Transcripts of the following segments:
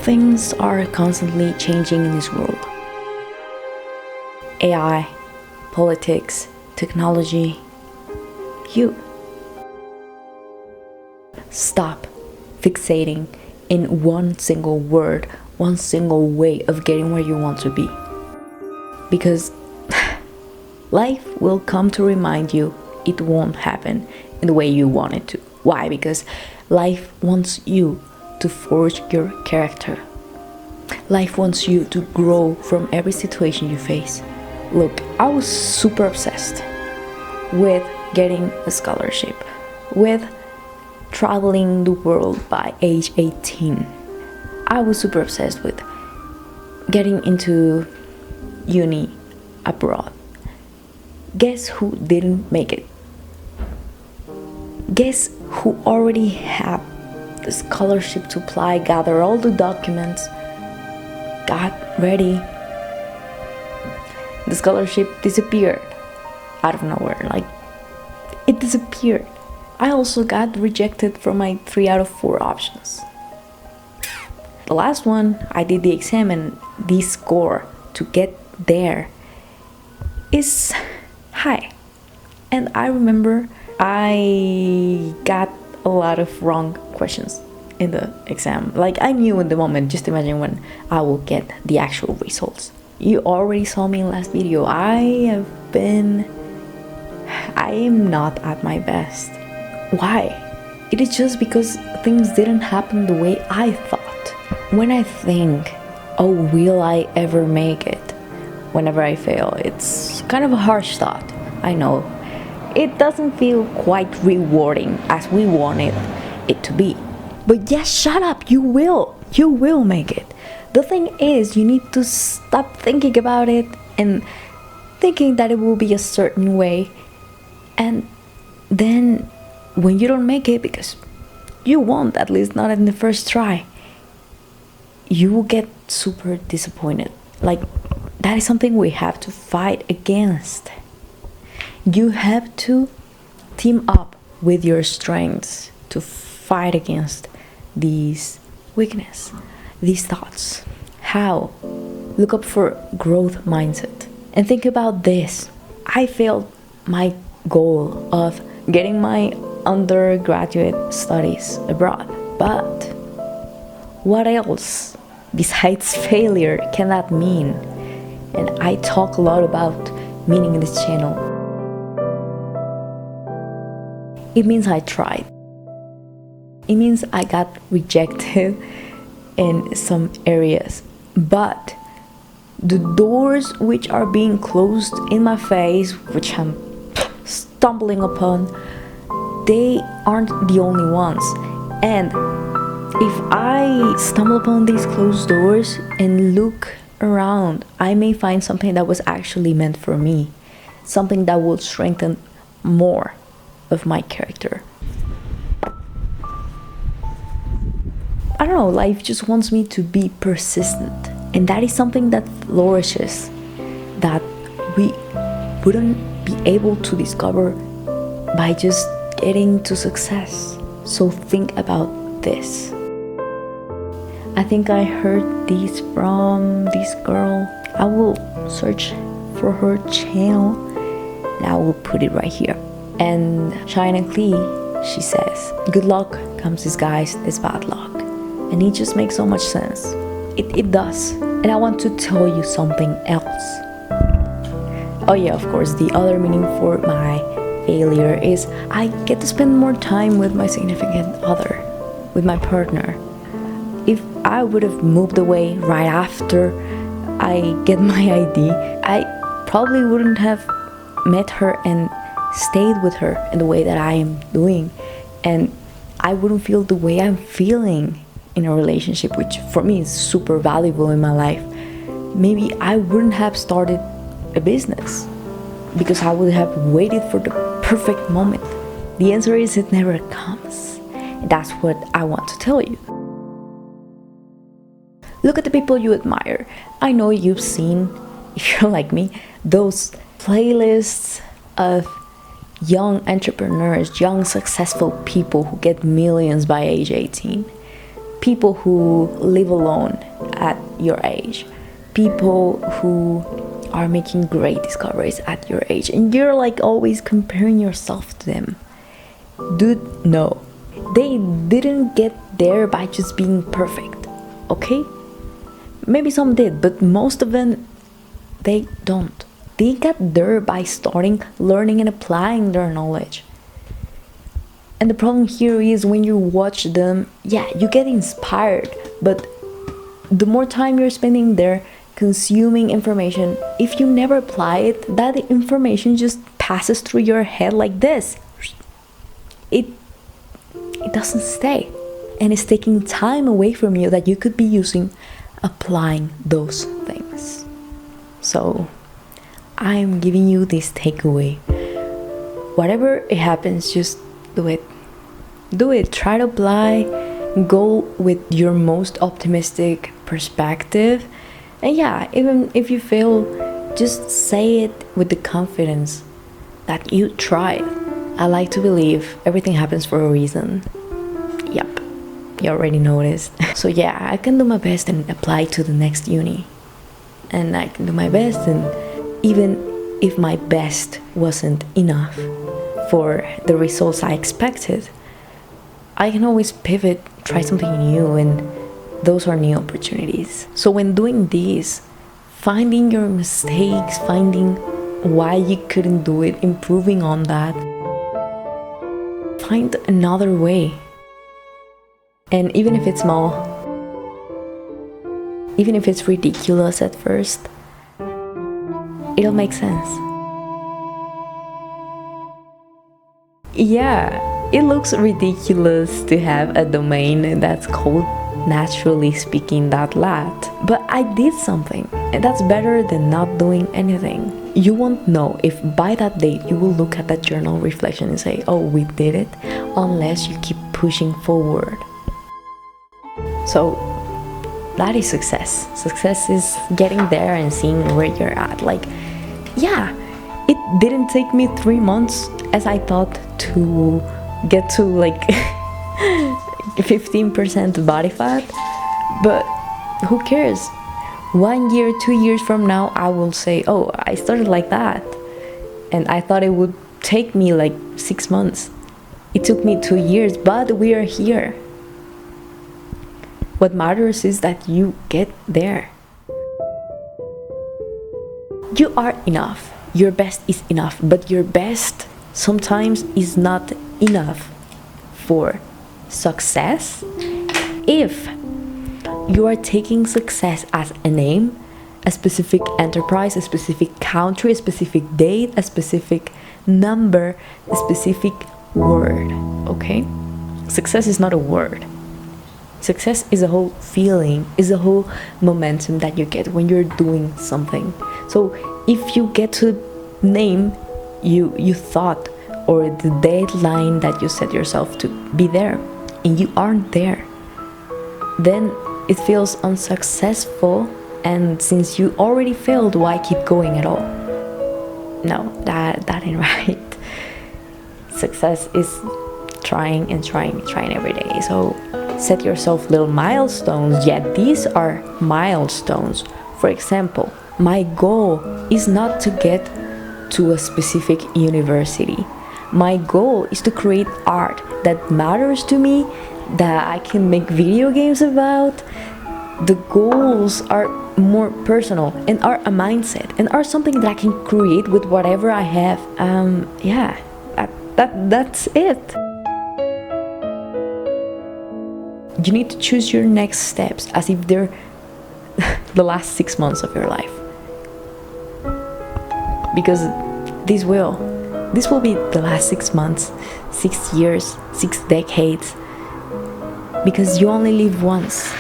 things are constantly changing in this world. AI, politics, technology. You. Stop fixating in one single word, one single way of getting where you want to be. Because life will come to remind you it won't happen in the way you want it to. Why? Because life wants you to forge your character. Life wants you to grow from every situation you face. Look, I was super obsessed with getting a scholarship, with traveling the world by age 18. I was super obsessed with getting into uni abroad. Guess who didn't make it? Guess who already had the scholarship to apply, gather all the documents, got ready. The scholarship disappeared out of nowhere. Like, it disappeared. I also got rejected from my 3 out of 4 options. The last one, I did the exam, and the score to get there is high. And I remember I got a lot of wrong questions in the exam. Like, I knew in the moment. Just imagine when I will get the actual results. You already saw me in last video. I am not at my best. Why? It is just because things didn't happen the way I thought. When I think, oh, will I ever make it? Whenever I fail, it's kind of a harsh thought. I know. It doesn't feel quite rewarding as we wanted it to be. But just shut up, you will make it. The thing is, you need to stop thinking about it and thinking that it will be a certain way. And then when you don't make it, because you won't, at least not in the first try, you will get super disappointed. Like, that is something we have to fight against. You have to team up with your strengths to fight against these weaknesses, these thoughts. How? Look up for growth mindset and think about this. I failed my goal of getting my undergraduate studies abroad, but what else besides failure can that mean? And I talk a lot about meaning in this channel. It means I tried. It means I got rejected in some areas, but the doors which are being closed in my face, which I'm stumbling upon, they aren't the only ones. And if I stumble upon these closed doors and look around, I may find something that was actually meant for me, something that will strengthen more of my character. I don't know, life just wants me to be persistent, and that is something that flourishes, that we wouldn't be able to discover by just getting to success. So think about this. I think I heard this from this girl. I will search for her channel and I will put it right here. And China Clee, she says, good luck comes disguised as bad luck. And it just makes so much sense. It does. And I want to tell you something else. Oh yeah, of course, the other meaning for my failure is I get to spend more time with my significant other, with my partner. If I would have moved away right after I get my ID, I probably wouldn't have met her and stayed with her in the way that I am doing. And I wouldn't feel the way I'm feeling in a relationship, which for me is super valuable in my life. Maybe I wouldn't have started a business because I would have waited for the perfect moment. The answer is it never comes. And that's what I want to tell you. Look at the people you admire. I know you've seen, if you're like me, those playlists of young entrepreneurs, young successful people who get millions by age 18. people who live alone at your age, people who are making great discoveries at your age, and you're like always comparing yourself to them. Dude, no. They didn't get there by just being perfect, okay? Maybe some did, but most of them, they don't. They got there by starting, learning, and applying their knowledge. And the problem here is when you watch them, yeah, you get inspired, but the more time you're spending there consuming information, if you never apply it, that information just passes through your head like this. It doesn't stay, and it's taking time away from you that you could be using applying those things. So I'm giving you this takeaway. Whatever it happens, just do it. Try to apply. Go with your most optimistic perspective. And yeah, even if you fail, just say it with the confidence that you tried. I like to believe everything happens for a reason. Yep, you already noticed. So yeah, I can do my best and apply to the next uni. And I can do my best, and even if my best wasn't enough for the results I expected, I can always pivot, try something new, and those are new opportunities. So when doing this, finding your mistakes, finding why you couldn't do it, improving on that, find another way. And even if it's small, even if it's ridiculous at first, it'll make sense. Yeah, it looks ridiculous to have a domain that's called naturallyspeaking.lat, but I did something, and that's better than not doing anything. You won't know if by that date you will look at that journal reflection and say, oh, we did it, unless you keep pushing forward. So that is success. Success is getting there and seeing where you're at. Like, yeah, it didn't take me 3 months as I thought to get to like 15% body fat, but who cares? 1 year, 2 years from now, I will say, oh, I started like that, and I thought it would take me like 6 months. It took me 2 years, but we are here. What matters is that you get there. You are enough. Your best is enough, but your best sometimes is not enough for success. If you are taking success as a name, a specific enterprise, a specific country, a specific date, a specific number, a specific word, okay? Success is not a word. Success is a whole feeling, is a whole momentum that you get when you're doing something. So if you get to name you thought, or the deadline that you set yourself to be there, and you aren't there, then it feels unsuccessful, and since you already failed, why keep going at all? No, that ain't right. Success is trying and trying every day. So set yourself little milestones. Yeah, these are milestones. For example, my goal is not to get to a specific university. My goal is to create art that matters to me, that I can make video games about. The goals are more personal and are a mindset and are something that I can create with whatever I have. Yeah, that's it. You need to choose your next steps as if they're the last 6 months of your life, because this will be the last 6 months, 6 years, 6 decades, because you only live once.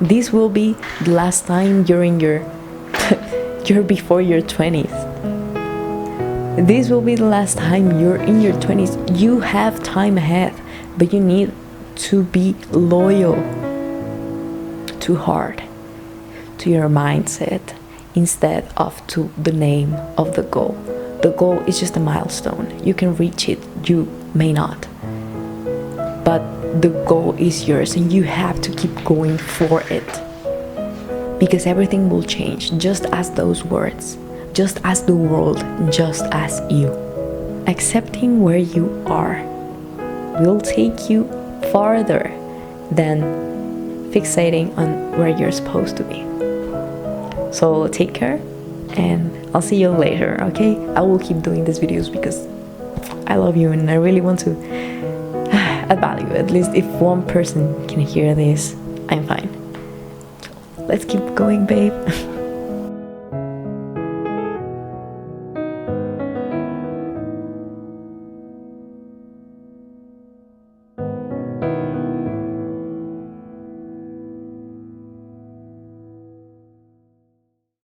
This will be the last time you're in you're before your 20s. This will be the last time you're in your 20s. You have time ahead, but you need to be loyal to heart, to your mindset, instead of to the name of the goal. The goal is just a milestone. You can reach it, you may not. But the goal is yours and you have to keep going for it, because everything will change, just as those words, just as the world, just as you. Accepting where you are will take you farther than fixating on where you're supposed to be. So take care, and I'll see you later, okay? I will keep doing these videos because I love you and I really want to add value. At least if one person can hear this, I'm fine. Let's keep going, babe.